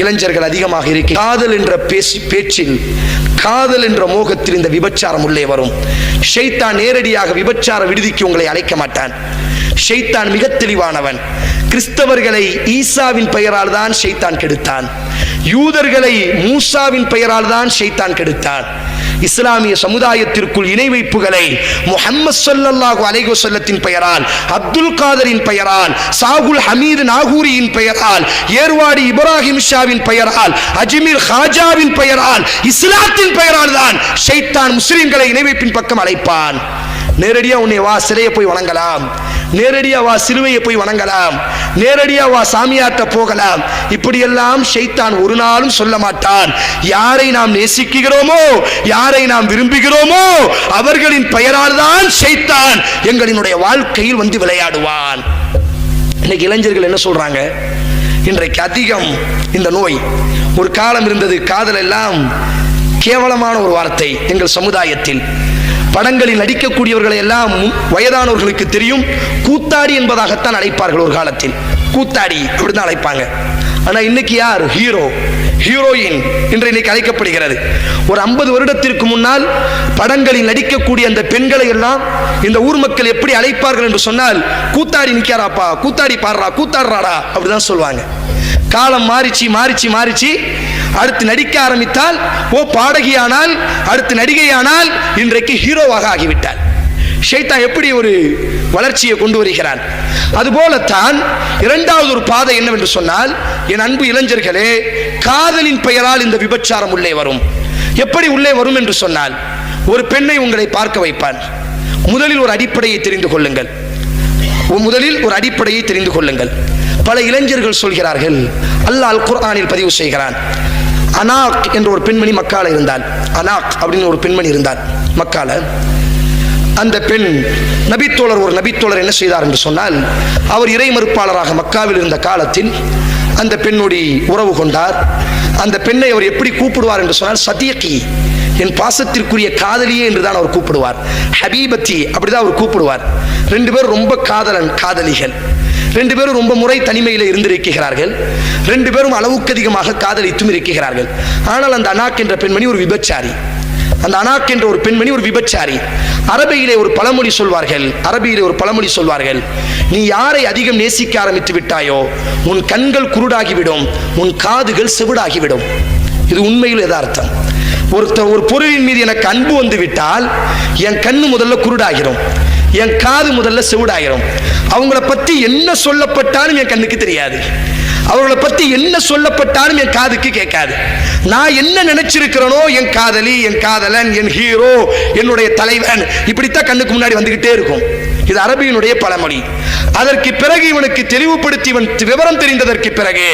இளைஞர்கள் அதிகமாக இருக்கு. காதல் என்ற பேச்சில், காதல் என்ற மோகத்தில் இந்த விபச்சாரம் உள்ளே வரும். ஷைத்தான் நேரடியாக விபச்சார விடுதிக்கு உங்களை அழைக்க மாட்டான். ஷைத்தான் மிக தெளிவானவன். கிறிஸ்தவர்களை ஈசாவின் பெயரால் தான் ஷைத்தான் கெடுத்தான். யூதர்களை மூசாவின் பெயரால் தான் ஷைத்தான் கெடுத்தான். இஸ்லாமிய சமுதாயத்திற்குள் இணை வைப்புகளை முஹம்மது ஸல்லல்லாஹு அலைஹி வஸல்லத்தின் பெயரால், அப்துல் காதரின் பெயரால், சாகுல் ஹமீது நாகூரியின் பெயரால், ஏர்வாடி இப்ராஹிம் ஷாவின் பெயரால், அஜ்மீர் ஹாஜாவின் பெயரால், இஸ்லாத்தின் பெயரால் தான் ஷைத்தான் முஸ்லிம்களை இணை வைப்பின் பக்கம் அழைப்பான். நேரடியா உன்னை வா சிலையை போய் வணங்கலாம், நேரடியா வா சிலுவையை போய் வணங்கலாம், நேரடியா வா சாமியாட்ட போகலாம். இப்படியெல்லாம் ஷைத்தான் ஒரு நாளும் சொல்ல மாட்டான். யாரை நாம் நேசிக்கிறோமோ, யாரை நாம் விரும்புகிறோமோ அவர்களின் பெயரால் தான் ஷைத்தான் எங்களினுடைய வாழ்க்கையில் வந்து விளையாடுவான். இன்னைக்கு இளைஞர்கள் என்ன சொல்றாங்க? இன்றைக்கு அதிகம் இந்த நோய். ஒரு காலம் இருந்தது, காதல் எல்லாம் கேவலமான ஒரு வார்த்தை. எங்கள் சமுதாயத்தில் படங்களில் நடிக்கக்கூடியவர்களை எல்லாம் வயதானவர்களுக்கு தெரியும், கூத்தாடி என்பதாகத்தான் அழைப்பார்கள். ஒரு காலத்தில் கூத்தாடி அப்படிதான் அழைப்பாங்க. ஆனா இன்னைக்கு யார் ஹீரோ, ஹீரோயின் என்று இன்னைக்கு அழைக்கப்படுகிறது. ஒரு 50 வருடத்திற்கு முன்னால் படங்களில் நடிக்கக்கூடிய அந்த பெண்களை எல்லாம் இந்த ஊர் மக்கள் எப்படி அழைப்பார்கள் என்று சொன்னால், கூத்தாடி நிற்கிறாப்பா, கூத்தாடி பாடுறா, கூத்தாடுறாடா அப்படிதான் சொல்லுவாங்க. காலம் மாறிச்சு. அடுத்து நடிக்க ஆரம்பித்தால் ஓ பாடகியானால், அடுத்து நடிகையானால், இன்றைக்கு ஹீரோவாக ஆகிவிட்டார். ஷைத்தான் எப்படி ஒரு வளர்ச்சியை கொண்டு வருகிறான். அதுபோலத்தான் இரண்டாவது ஒரு பாதை என்னவென்று சொன்னால், என் அன்பு இளைஞர்களே, காதலின் பெயரால் இந்த விபச்சாரம் உள்ளே வரும். எப்படி உள்ளே வரும் என்று சொன்னால், ஒரு பெண்ணை உங்களை பார்க்க வைப்பான். முதலில் ஒரு அடிப்படையை தெரிந்து கொள்ளுங்கள். பல இளைஞர்கள் சொல்கிறார்கள், அல்லாஹ் அல் குர்ஆனில் பதிவு செய்கிறான், அனாக் என்ற ஒரு பெண்மணி மக்கால இருந்தால், அனாக் அப்படின்னு ஒரு பெண்மணி இருந்தால் மக்கால. அந்த பெண் நபித்தோழர், ஒரு நபித்தோழர் என்ன செய்தார் என்று சொன்னால், அவர் இறை மறுப்பாளராக மக்காவில் இருந்த காலத்தில் அந்த பெண்ணோடு உறவு கொண்டார். அந்த பெண்ணை அவர் எப்படி கூப்பிடுவார் என்று சொன்னால், சதீகி, என் பாசத்திற்குரிய காதலியே என்றுதான் அவர் கூப்பிடுவார். ஹபீபத்தி அப்படிதான் அவர் கூப்பிடுவார். 2 பேரும் ரொம்ப காதலிகள். 2 பேரும் ரொம்ப முறை தனிமையில் இருந்திருக்கிறார்கள். 2 பேரும் அளவுக்கு அதிகமாக காதலித்தும் இருக்கிறார்கள். ஆனால் அந்த அனாக் என்ற பெண்மணி ஒரு விபச்சாரி. அரபியிலே ஒரு பழமொழி சொல்வார்கள், நீ யாரை அதிகம் நேசிக்க ஆரம்பித்து விட்டாயோ உன் கண்கள் குருடாகிவிடும், உன் காதுகள் செவிடாகிவிடும். இது உண்மையில் யதார்த்தம். ஒரு பொருளின் மீது எனக்கு அன்பு வந்து விட்டால் என் கண்ணு முதல்ல குருடாகிரும், என் காது முதல்ல செவிடாயிரும். அவங்கள பத்தி என்ன சொல்லப்பட்டாலும் என் கண்ணுக்கு தெரியாது, அவர்களை பத்தி என்ன சொல்லப்பட்டாலும் என் காதுக்கு கேட்காது. நான் என்ன நினைச்சிருக்கிறனோ, என் காதலி, என் காதலன், என் ஹீரோ, என்னுடைய தலைவன், இப்படித்தான் கண்ணுக்கு முன்னாடி வந்துகிட்டே இருக்கும். இது அரபியினுடைய பழமொழி. அதற்கு பிறகு இவனுக்கு தெளிவுபடுத்தி இவன் விவரம் தெரிந்ததற்கு பிறகு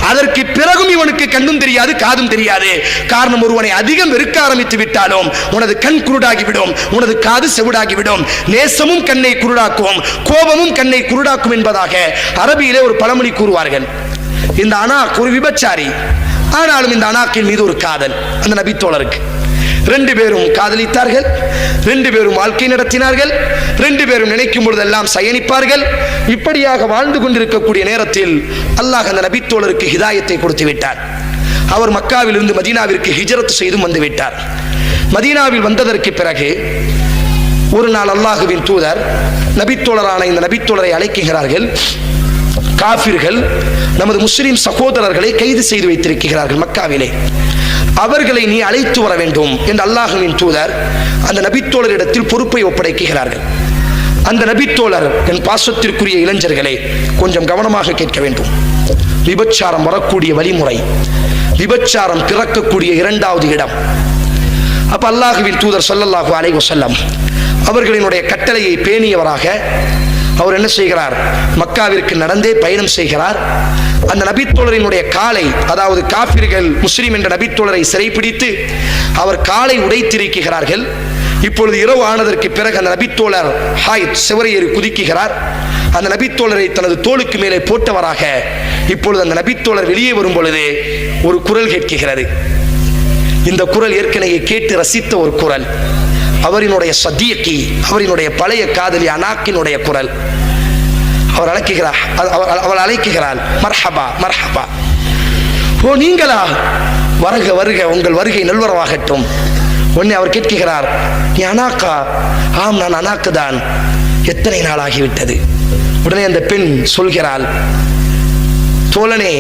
அதற்கு பிறகும் இவனுக்கு கண்ணும் தெரியாது, காதும் தெரியாது. காரணம், ஒருவனை அதிகம் வெறுக்க ஆரம்பித்து விட்டாலும் உனது கண் குருடாகிவிடும், உனது காது செவிடாகிவிடும். நேசமும் கண்ணை குருடாக்கும், கோபமும் கண்ணை குருடாக்கும் என்பதாக அரபியிலே ஒரு பழமொழி கூறுவார்கள். இந்த அனாக் ஒரு விபச்சாரி, ஆனாலும் இந்த அனாக்கின் மீது ஒரு காதல் அந்த நபித்தோழருக்கு. 2 பேரும் காதலித்தார்கள், 2 பேரும் வாழ்க்கை நடத்தினார்கள், 2 பேரும் நினைக்கும் பொழுதெல்லாம் சயனிப்பார்கள். இப்படியாக வாழ்ந்து கொண்டிருக்கக்கூடிய நேரத்தில் அல்லாஹ் அந்த நபித்தோழருக்கு ஹிதாயத்தை கொடுத்து விட்டார். அவர் மக்காவில் இருந்து மதீனாவிற்கு ஹிஜ்ரத் செய்து வந்து விட்டார். மதீனாவில் வந்ததற்கு பிறகு ஒரு நாள் அல்லாஹுவின் தூதர் நபித்தோழரான இந்த நபித்தோழரை அழைக்கிறார்கள். காஃபிர்கள் நமது முஸ்லிம் சகோதரர்களை கைது செய்து வைத்திருக்கிறார்கள் மக்காவிலே, அவர்களை நீ அழைத்து வர வேண்டும் என்று அல்லாஹுவின் தூதர் அந்த நபித்தோழரிடத்தில் பொறுப்பை ஒப்படைக்கிறார்கள். அந்த நபித்தோழர், என் பாசத்திற்குரிய இளைஞர்களே, கொஞ்சம் கவனமாக கேட்க வேண்டும். விபச்சாரம் வரக்கூடிய வழிமுறை, விபச்சாரம் பிறக்கக்கூடிய 2வது இடம். அப்ப அல்லாஹுவின் தூதர் ஸல்லல்லாஹு அலைஹி வஸல்லம் அவர்களினுடைய கட்டளையை பேணியவராக அவர் என்ன செய்கிறார்? மக்காவிற்கு நடந்தே பயணம் செய்கிறார். அந்த நபித்தோழரினுடைய காலை, அதாவது காஃபிர்கள் முஸ்லிம் என்ற நபித்தோழரை சிறைப்பிடித்து அவர் காலை உடைத்திருக்கிறார்கள். இப்பொழுது இரவு ஆனதற்கு பிறகு அந்த நபித்தோழர் செவரையேறி குதிக்கிறார். அந்த நபித்தோழரை தனது தோளுக்கு மேலே போட்டவராக இப்பொழுது அந்த நபித்தோழர் வெளியே வரும் பொழுது ஒரு குரல் கேட்கிறது. இந்த குரல் ஏற்கனவே கேட்டு ரசித்த ஒரு குரல், அவரினுடைய சதீகி, அவரினுடைய பழைய காதலி அனாக்கினுடைய குரல். அவள் அழைக்கிறாள், மர்ஹபா மர்ஹபா. ஓ நீங்களா, வருக வருக, உங்கள் வருகை நல்வரவாகட்டும். உடனே அவர் கேட்கிறார், நீ அனாக்கா? ஆம், நான் அனாக்கு தான். எத்தனை நாள் ஆகிவிட்டது? உடனே அந்த பெண் சொல்கிறாள், தோழனே,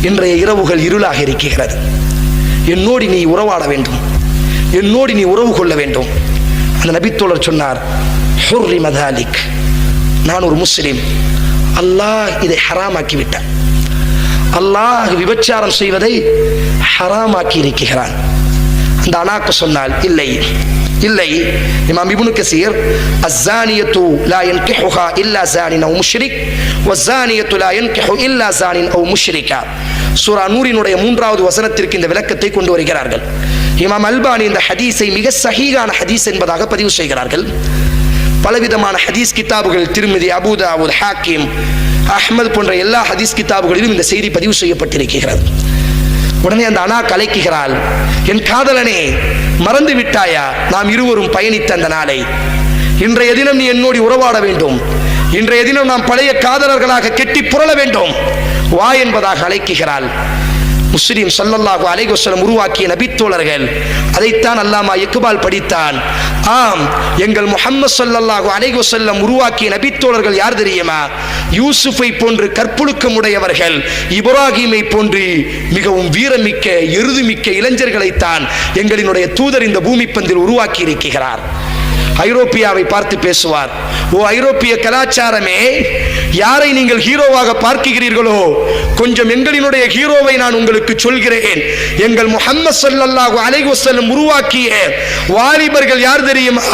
இன்றைய இரவுகள் இருளாக இருக்கிறது. என்னோடு நீ உறவாட வேண்டும், என்னோடு நீ உறவு கொள்ள வேண்டும். அந்த நபித்தோழர் சொன்னார், ஹுர்ரிம தாலிக், நான் ஒரு முஸ்லிம், அல்லாஹ் இதை ஹராமாக்கி விட்டான். அல்லாஹ் விபச்சாரம் செய்வதை ஹராமாக்கி இருக்கிறான். அந்த அனாக்கு சொன்னால், இல்லை இல்லை, இமாம் இப்னு கஸீர், அஸ்ஸானியத்து லா யன்கிஹுஹா இல்லா ஸானின் அவ் முஷ்ரிக் வஸ்ஸானியத்து லா யன்கிஹு இல்லா ஸானின் அவ் முஷ்ரிகா. சூரா நூரினுடைய 3வது வசனத்திற்கு இந்த விளக்கத்தை கொண்டு வருகிறார்கள். இமாம் அல்பானி இந்த ஹதீஸை மிக சஹீஹான ஹதீஸ் என்பதாக பதிவு செய்கிறார்கள். பலவிதமான ஹதீஸ் கிதாபுகள், திர்மிதி, அபூ தாவூத், ஹாக்கிம், அஹ்மது போன்ற எல்லா ஹதீஸ் கிதாபுகளிலும் இந்த செய்தி பதிவு செய்யப்பட்டிருக்கிறது. உடனே அந்த அனா கலைக்குகிறாள், என் காதலனே, மறந்து விட்டாயா நாம் இருவரும் பயணித்த அந்த நாளை? இன்றைய தினம் நீ என்னோடு உறவாட வேண்டும். இன்றைய தினம் நாம் பழைய காதலர்களாக கெட்டி புரள வேண்டும். வா என்பதாக அழைக்குகிறாள். முஸ்லிம் ஸல்லல்லாஹு அலைஹி வஸல்லம் உருவாக்கிய நபித்தோழர்கள், அதைத்தான் அல்லாமா இக்பால் படித்தான். ஆம், எங்கள் முஹம்மது ஸல்லல்லாஹு அலைஹி வஸல்லம் உருவாக்கிய நபித்தோழர்கள் யார் தெரியுமா? யூசுஃபை போன்று கற்புழுக்கம் உடையவர்கள், இப்ராஹீமை போன்று மிகவும் வீரமிக்க எருதுமிக்க இளைஞர்களைத்தான் எங்களினுடைய தூதர் இந்த பூமி பந்தில் உருவாக்கி இருக்கிறார். ஐரோப்பியாவை பார்த்து பேசுவார், ஓ ஐரோப்பிய கலாச்சாரமே, யாரை நீங்கள் ஹீரோவாக பார்க்கிறீர்களோ, கொஞ்சம் எங்களினுடைய ஹீரோவை நான் உங்களுக்கு சொல்கிறேன். எங்கள் முஹம்மது ஸல்லல்லாஹு அலைஹி வஸல்லம் உருவாக்கிய வாலிபர்கள் யார் தெரியுமா?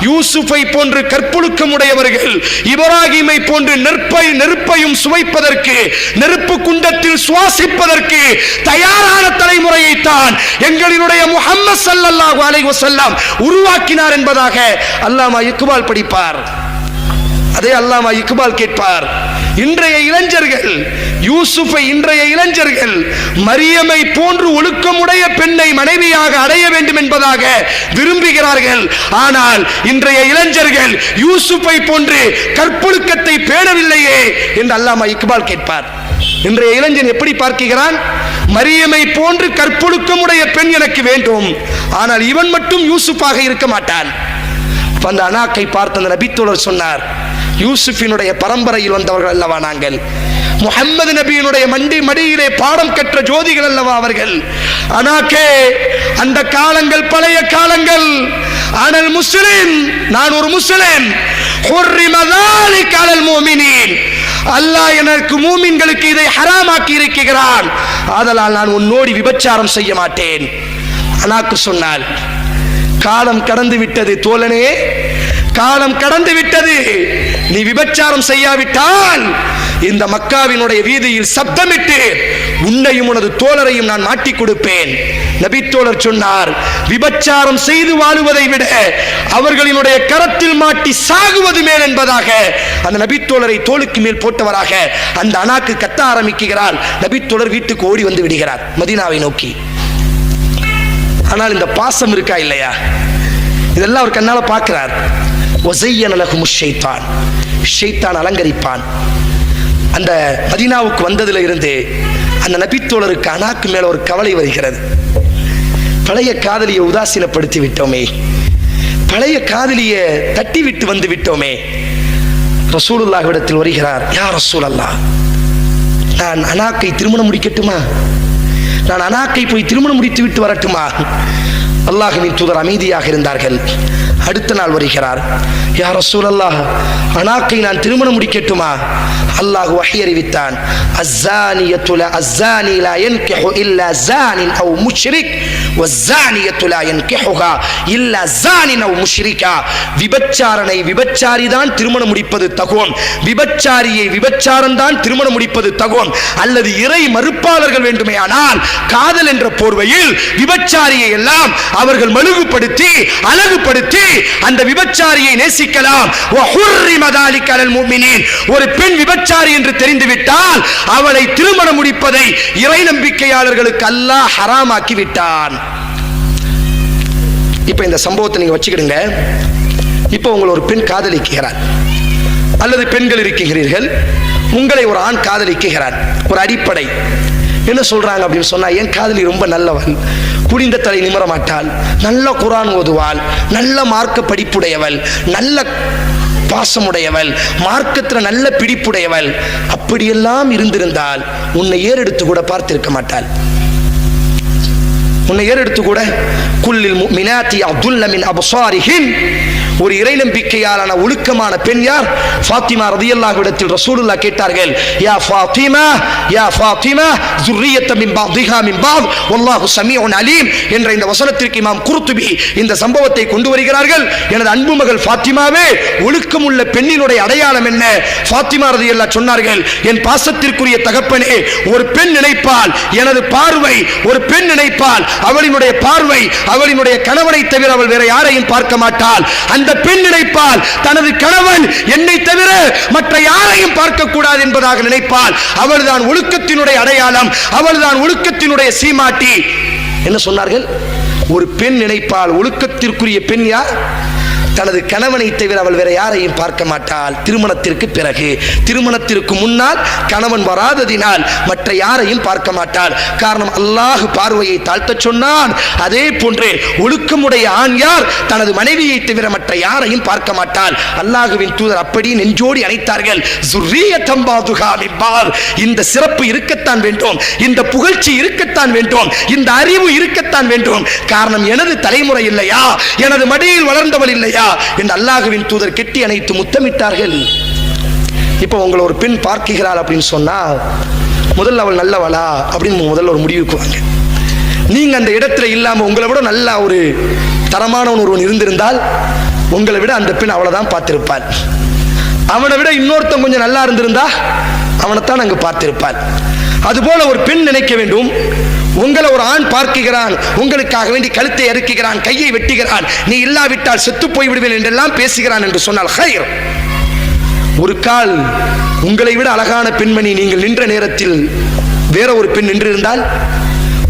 யூசுஃபை போன்று கற்புழுக்கம் உடையவர்கள், இப்ராஹீமை போன்று நெருப்பையும் சுவைப்பதற்கு, நெருப்பு குண்டத்தில் சுவாசிப்பதற்கு தயாரான தலைமுறையைத்தான் எங்களினுடைய முஹம்மது ஸல்லல்லாஹு அலைஹி வஸல்லம் உருவாக்கினார் என்பதாக அல்லாமா இக்பால் படிப்பார். அதே அல்லாமா இக்பால் கேட்பார், இன்றைய இளைஞர்கள் யூசுஃபை, இன்றைய இளைஞர்கள் மரியமை போன்று ஒழுக்கமுடைய பெண்ணை மனைவியாக அடைய வேண்டும் என்பதாக விரும்புகிறார்கள். ஆனால் இன்றைய இளைஞர்கள் யூசுஃபை போன்று கற்பொழுக்கத்தை பேணவில்லையே என்று அல்லாமா இக்பால் கேட்பார். இன்றைய இளைஞன் எப்படி பார்க்கிறான்? மரியமை போன்று கற்பொழுக்கமுடைய பெண் எனக்கு வேண்டும், ஆனால் இவன் மட்டும் யூசுஃபாக இருக்க மாட்டான். அந்த அனாக்கை பார்த்த அந்த நபித்தோழர் சொன்னார், யூசுஃபினுடைய பரம்பரையில் வந்தவர்கள் அல்லவா நாங்கள்? முஹம்மது நபியினுடைய மடியிலே பாடம் கற்ற ஜோதிகள் அல்லவா அவர்கள்? அனாக்கே, அந்த காலங்கள் பழைய காலங்கள். ஆனால் முஸ்லிம், நான் ஒரு முஸ்லிம். ஹுர்ரிம ஸாலிக அலல் முஃமினீன், அல்லாஹ் எனக்கு மூமின்களுக்கு இதை ஹராமாக்கி இருக்கிறான். ஆதலால் நான் உன்னோடு விபச்சாரம் செய்ய மாட்டேன். அனாக்கு சொன்னால், காலம் கடந்து விட்டது தோழனே, காலம் கடந்து விட்டது. நீ விபச்சாரம் செய்யாவிட்டால் இந்த மக்காவினுடைய வீதியில் சப்தமிட்டு உன்னையும் உனது தோழரையும் நான் மாட்டி கொடுப்பேன். நபித்தோழர் சொன்னார், விபச்சாரம் செய்து வாழுவதை விட அவர்களினுடைய கரத்தில் மாட்டி சாகுவது மேல் என்பதாக அந்த நபித்தோழரை தோளுக்கு மேல் போட்டவராக அந்த அனாக்கு கத்த ஆரம்பிக்கிறார். நபித்தோழர் வீட்டுக்கு ஓடி வந்து விடுகிறார், மதீனாவை நோக்கி. ஆனால் இந்த பாசம் இருக்கா இல்லையா? இதெல்லாம் அவர் கண்ணால பார்க்கிறார். வஸய்யன லஹுமுஷ் ஷைத்தான், ஷைத்தான் அலங்கரிப்பான். அந்த மதீனாவுக்கு வந்ததில் இருந்து அந்த நபித்தோழருக்கு அனாக்கு மேல ஒரு கவலை வருகிறது. பழைய காதலியை உதாசீனப்படுத்தி விட்டோமே, பழைய காதலியை தட்டி விட்டு வந்து விட்டோமே. ரசூலுல்லாஹ்விடத்தில் வருகிறார், யா ரசூலல்லாஹ், நான் அனாக்கை திருமணம் முடிக்கட்டுமா? நான் அனாக்கை போய் திருமணம் முடித்து விட்டு வரட்டுமா? அல்லாஹ்வின் தூதர் அமைதியாக இருந்தார்கள். அடுத்த நாள் வருகிறார், யா ரசூலல்லாஹ், அனாக்கை நான் திருமணம் முடிக்கட்டுமா? அல்லாஹ் வஹி அறிவித்தான், அஸ்ஸானி லா யன்கிஹு இல்லா ஸானின் அவ் முஷ்ரிக் வஸ்ஸானியத்து லா யன்கிஹுஹா இல்லா ஸானின் அவ் முஷ்ரிகா. விபச்சாரனை விபச்சாரி தான் திருமணம் முடிப்பது தகும், விபச்சாரியை விபச்சாரம் தான் திருமணம் முடிப்பது தகும். அல்லது இறை மறுப்பாளர்கள் வேண்டுமே ஆனால் காதல் என்ற போர்வையில் விபச்சாரியை எல்லாம் அவர்கள் மழுகுபடுத்தி அழகுபடுத்தி அந்த விபச்சாரியை நேசிக்கலாம். வஹுர்ரிம ஸாலிக அலல் முஃமினீன், ஒரு பெண் விபச்சாரி என்று தெரிந்துவிட்டால் அவளை திருமணம் முடிப்பதை இறை நம்பிக்கையாளர்களுக்கு அல்லாஹ் ஹராமாக்கி விட்டான். இப்ப இந்த சம்பவத்தை நீங்க வச்சுக்கிடுங்க. இப்ப உங்களை ஒரு பெண் காதலிக்கிறார், அல்லது பெண்கள் இருக்கிறீர்கள், உங்களை ஒரு ஆண் காதலிக்கிறார். ஒரு அடிப்படை, என்ன சொல்றாங்க அப்படின்னு சொன்னா, என் காதலி ரொம்ப நல்லவள், குடிந்த தலை நிமிர மாட்டாள், நல்ல குர்ஆன் ஓதுவாள், நல்ல மார்க்க படிப்புடையவள், நல்ல பாசமுடையவள், மார்க்கத்தில் நல்ல பிடிப்புடையவள், அப்படியெல்லாம் இருந்திருந்தால் உன்னை ஏறெடுத்து கூட பார்த்திருக்க மாட்டாள். உன்னை ஏறெடுத்து கூட குல்லில் முஃமினாத்தி அப்துல்ல மின் அப்சாரிஹின், ஒரு இறை நம்பிக்கையாளான ஒழுக்கமான பெண் யார்? ஃபாத்திமா ரலியல்லாஹு இடத்தில் ரசூலுல்லாஹ் கேட்டார்கள், யா ஃபாத்திமா யா ஃபாத்திமா ذُرِّيَّةً மின் பஅதிஹா மின் பஅத் வல்லாஹு ஸமீஉன் அலீம் என்ற இந்த வசனத்திற்கு இமாம் குர்துபி இந்த சம்பவத்தை கொண்டு வருகிறார்கள். எனது அன்பு மகள் ஃபாத்திமாவே, ஒழுக்கமுள்ள பெண்ணினுடைய அடையாளம் என்ன? ஃபாத்திமா ரலியல்லாஹு சொன்னார்கள், என் பாசத்திற்குரிய தகப்பனே, ஒரு பெண் நினைப்பால் எனது பார்வை, ஒரு பெண் நினைப்பால் அவளினுடைய பார்வை அவளினுடைய கணவனை தவிர அவள் வேற யாரையும் பார்க்க மாட்டாள். அந்த பெண் நினைப்பால் தனது கணவன் என்னை தவிர மற்ற யாரையும் பார்க்க கூடாது என்பதாக நினைப்பால் அவள்தான் ஒழுக்கத்தினுடைய அடையாளம், அவள்தான் ஒழுக்கத்தினுடைய சீமாட்டி. என்ன சொன்னார்கள்? ஒரு பெண் நினைப்பால் ஒழுக்கத்திற்குரிய பெண் யார்? தனது கணவனை தவிர அவள் வேற யாரையும் பார்க்க மாட்டாள். திருமணத்திற்கு பிறகு, திருமணத்திற்கு முன்னால் கணவன் வராததினால் மற்ற யாரையும் பார்க்க மாட்டாள். காரணம், அல்லாஹ் பார்வையை தாழ்த்த சொன்னான். அதே போன்று ஒழுக்கமுடைய ஆண் யார்? தனது மனைவியை தவிர மற்ற யாரையும் பார்க்க மாட்டாள். அல்லாஹ்வின் தூதர் அப்படி நெஞ்சோடி அணைத்தார்கள். ஸுர்ரியத்தம் பஅதுஹா மின் பஅத், இந்த சிறப்பு இருக்கத்தான் வேண்டும், இந்த புகழ்ச்சி இருக்கத்தான் வேண்டும், இந்த அறிவு இருக்கத்தான் வேண்டும். காரணம், எனது தலைமுறை இல்லையா, எனது மடியில் வளர்ந்தவள் இல்லையா என்று அல்லாஹ்வின் தூதர் கெட்டி அணைத்து முத்தமிட்டார்கள். இப்போ உங்களை ஒரு பெண் பார்க்கிறாள் அப்படின்னு சொன்னா, முதல்ல அவள் நல்லவளா அப்படின்னு முதல்ல ஒரு முடிவுக்கு வாங்க. நீங்க அந்த இடத்துல இல்லாம உங்களை விட நல்ல ஒரு தரமானவன் ஒருவன் இருந்திருந்தால் உங்களை விட அந்த பெண் அவளை தான் பார்த்திருப்பாள். அவனை விட இன்னொருத்தன் கொஞ்சம் நல்லா இருந்திருந்தா அவனைத்தான் அங்கு பார்த்திருப்பாள். அதுபோல ஒரு பெண் நினைக்க வேண்டும், உங்களை ஒரு ஆண் பார்க்கிறான், உங்களுக்காக வேண்டி கழுத்தை அறுக்கிறான், கையை வெட்டுகிறான், நீ இல்லாவிட்டால் செத்து போய் விடுவேன் என்றெல்லாம் பேசுகிறான் என்று சொன்னால் ஹைர். ஒரு கால் உங்களை விட அழகான பெண்மணி நீங்கள் நின்ற நேரத்தில் வேற ஒரு பெண் நின்றிருந்தால்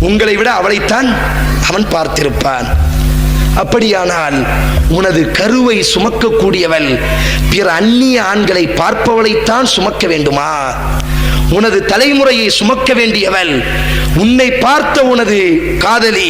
உங்களை விட அவளைத்தான் அவன் பார்த்திருப்பான். அப்படியானால் உனது கருவை சுமக்கக்கூடியவள் பிற அந்நிய ஆண்களை பார்ப்பவளைத்தான் சுமக்க வேண்டுமா? உனது தலைமுறையை சுமக்க வேண்டியவள் உன்னை பார்த்த உனது காதலி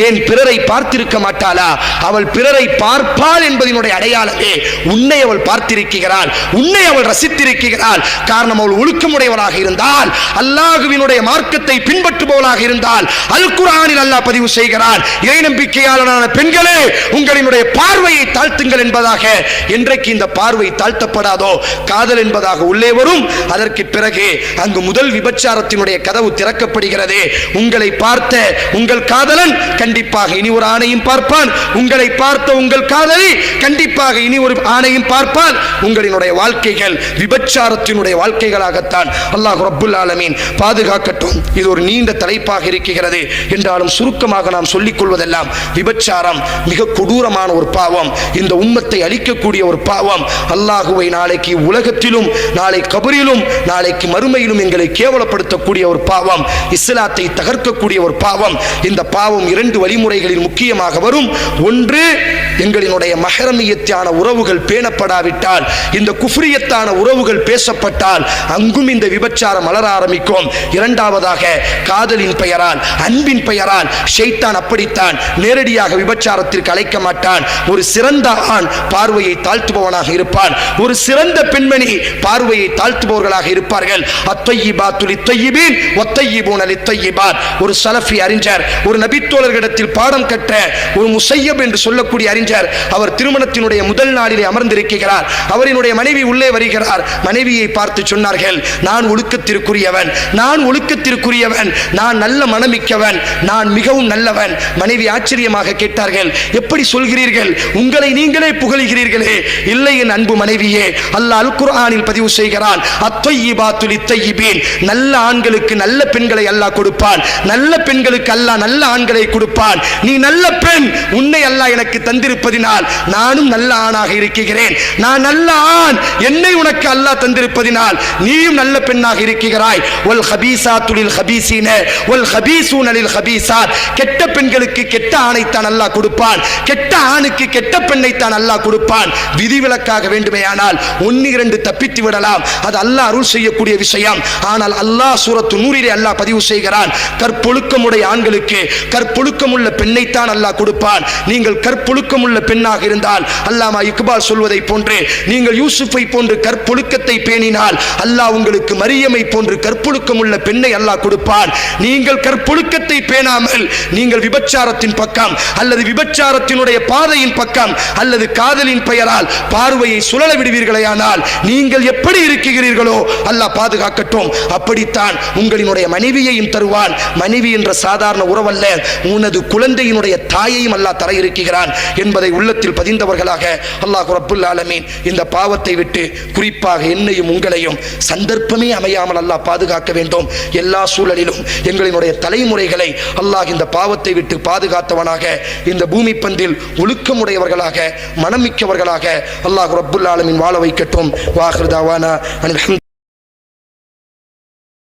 ஏன் பிறரை பார்த்திருக்க மாட்டாளா? அவள் பிறரை பார்ப்பாள் என்பதனுடைய அடையாளமே உன்னை அவள் பார்த்திருக்கிறாள், உன்னை அவள் ரசித்திருக்கிறாள். காரணம், அவள் ஒழுக்கமுடையவளாக இருந்தால், அல்லாஹ்வினுடைய மார்க்கத்தை பின்பற்றுபவளாக இருந்தால், அல் குர்ஆனில் அல்லாஹ் பதிவு செய்கிறான், இறை நம்பிக்கையாளரான பெண்களே, உங்களினுடைய பார்வையை தாழ்த்துங்கள் என்பதாக. என்றைக்கு இந்த பார்வை தாழ்த்தப்படாதோ காதல் என்பதாக உள்ளே வரும். அதற்கு பிறகு அங்கு முதல் விபச்சாரத்தினுடைய கதவு திறக்கப்படுகிறது. உங்களை பார்த்த உங்கள் காதலன் கண்டிப்பாக இனி ஒரு ஆணையும் பார்ப்பான், உங்களை பார்த்த உங்கள் காதலி கண்டிப்பாக இனி ஒரு ஆணையும் பார்ப்பான். உங்களினுடைய வாழ்க்கைகள் விபச்சாரத்தினுடைய வாழ்க்கைகளாகத்தான் அல்லாஹ் ரப்புல் ஆலமீன் பாதுகாக்கட்டும். இது ஒரு நீண்ட தலைப்பாக இருக்கிறது. என்றாலும் சுருக்கமாக நாம் சொல்லிக் கொள்வதெல்லாம், விபச்சாரம் மிக கொடூரமான ஒரு பாவம், இந்த உம்மத்தை அழிக்கக்கூடிய ஒரு பாவம். அல்லாஹுவை நாளைக்கு உலகத்திலும், நாளை கபரிலும், நாளைக்கு மறுமையிலும் எங்களை கேவலப்படுத்தக்கூடிய ஒரு பாவம், இஸ்லாத்தை தகர்க்கக்கூடிய ஒரு பாவம். இந்த பாவம் இரண்டு வழிமுறைகளில் முக்கியமாக வரும். ஒன்று, எங்களினுடைய மஹரமியத்தான உறவுகள் பேணப்படாவிட்டால், இந்த குஃப்ரியத்தான உறவுகள் பேசப்பட்டால் அங்கும் இந்த விபச்சாரம் மலர ஆரம்பிக்கும். இரண்டாவதாக, காதலின் பெயரால், அன்பின் பெயரால் ஷைத்தான் அப்படித்தான் நேரடியாக விபச்சாரத்திற்கு அழைக்க மாட்டான். ஒரு சிறந்த ஆண் பார்வையை தாழ்த்துபவனாக இருப்பான், ஒரு சிறந்த பெண்மணி பார்வையை தாழ்த்துபவர்களாக இருப்பார்கள். அத்தய்யிபாத்து லித்தய்யிபீன் வத்தய்யிபூன லித்தய்யிபாத். ஒரு சலஃபி அறிஞர், ஒரு நபித்தோழர்களிடத்தில் பாடம் கற்ற ஒரு முஸையப் என்று சொல்லக்கூடிய அறிஞர், அவர் திருமணத்தினுடைய முதல் நாளிலே அமர்ந்திருக்கிறார். அவரினுடைய மனைவி உள்ளே வருகிறார். மனைவியை பார்த்து சொன்னார்கள், நான் ஒழுக்கத்திற்குரியவன், நான் ஒழுக்கத்திற்குரியவன், நான் நல்ல மனமிக்கவன், நான் மிகவும் நல்லவன். மனைவி ஆச்சரியமாக கேட்டார்கள், எப்படி சொல்கிறீர்கள்? உங்களை நீங்களே புகழ்கிறீர்களே. இல்லை என் அன்பு மனைவியே, அல்லாஹ் அல் குர்ஆனில் பதிவு செய்கிறான், அத்தய்யிபாத்து லித்தய்யிபீன். நல்ல ஆண்களுக்கு நல்ல பெண்களை அல்லாஹ் கொடுப்பான், நல்ல பெண்களுக்கு அல்லாஹ் நல்ல ஆண்களை கொடுப்பான். நீ நல்ல பெண், உன்னை அல்லாஹ் எனக்கு தந்திருப்பான். தந்திருப்பதினால் நானும் நல்ல ஆணாக இருக்கிறேன். நான் நல்ல ஆண், என்னை உனக்கு அல்லாஹ் தந்திருப்பதினால் நீயும் நல்ல பெண்ணாக இருக்கிறாய். வல் ஹபீஸாத்து லில் ஹபீஸீன வல் ஹபீஸூன லில் ஹபீஸாத். கெட்ட பெண்களுக்கு கெட்ட ஆணைத்தான் அல்லாஹ் கொடுப்பான், கெட்ட ஆணுக்கு கெட்ட பெண்ணைத்தான் அல்லாஹ் கொடுப்பான். விதிவிலக்காக வேண்டுமேயானால் 1-2 தப்பித்து விடலாம், அது அல்லாஹ் அருள் செய்யக்கூடிய விஷயம். ஆனால் அல்லாஹ் சூரத்து நூரிலே அல்லாஹ் பதிவு செய்கிறான், கற்பொழுக்கமுடைய ஆண்களுக்கு கற்பொழுக்கமுள்ள பெண்ணைத்தான் அல்லாஹ் கொடுப்பான். நீங்கள் கற்பொழுக்கமுள்ள பெண்ணாக இருந்தால் அல்லாமா இக்பால் சொல்வதை போன்று நீங்கள் யூசுஃபை போன்று கற்பொழுக்கத்தை பேணினால் அல்லாஹ் உங்களுக்கு மரியமை போன்று கற்பொழுக்கமுள்ள பெண்ணை அல்லாஹ் கொடுப்பான். நீங்கள் கற்பொழுக்கத்தை பேணாமல் நீங்கள் விபச்சாரத்தின் பக்கம் அல்லது விபச்சாரத்தினுடைய பாதையின் பக்கம் அல்லது காதலின் பெயரால் பார்வையை சுழல விடுவீர்களேயானால் நீங்கள் எப்படி இருக்கிறீர்களோ அல்லாஹ் பாதுகாக்கட்டும். அப்படித்தான் உங்களினுடைய மனைவியையும் தருவான். மனைவி என்ற சாதாரண உறவல்ல, உனது குழந்தையினுடைய தாயையும் அல்லாஹ் தர இருக்கிறான் என்பதை உள்ளத்தில் பதிந்தவர்களாக அல்லாஹ் ரப்புல் ஆலமீன் இந்த பாவத்தை விட்டு குறிப்பாக என்னையும் உங்களையும் சந்தர்ப்பமே அமையாமல் அல்லாஹ் பாதுகாக்க வேண்டும். எல்லா சூழலிலும் எங்களினுடைய தலைமுறைகளை அல்லாஹ் இந்த பாவத்தை விட்டு பாதுகாத்தவனாக இந்த பூமி பந்தில் ஒழுக்கமுடையவர்களாக மனமிக்கவர்களாக அல்லாஹ் ரப்புல் ஆலமீன் வாழ வைக்கட்டும். வாஹிர் தாவானா அனில்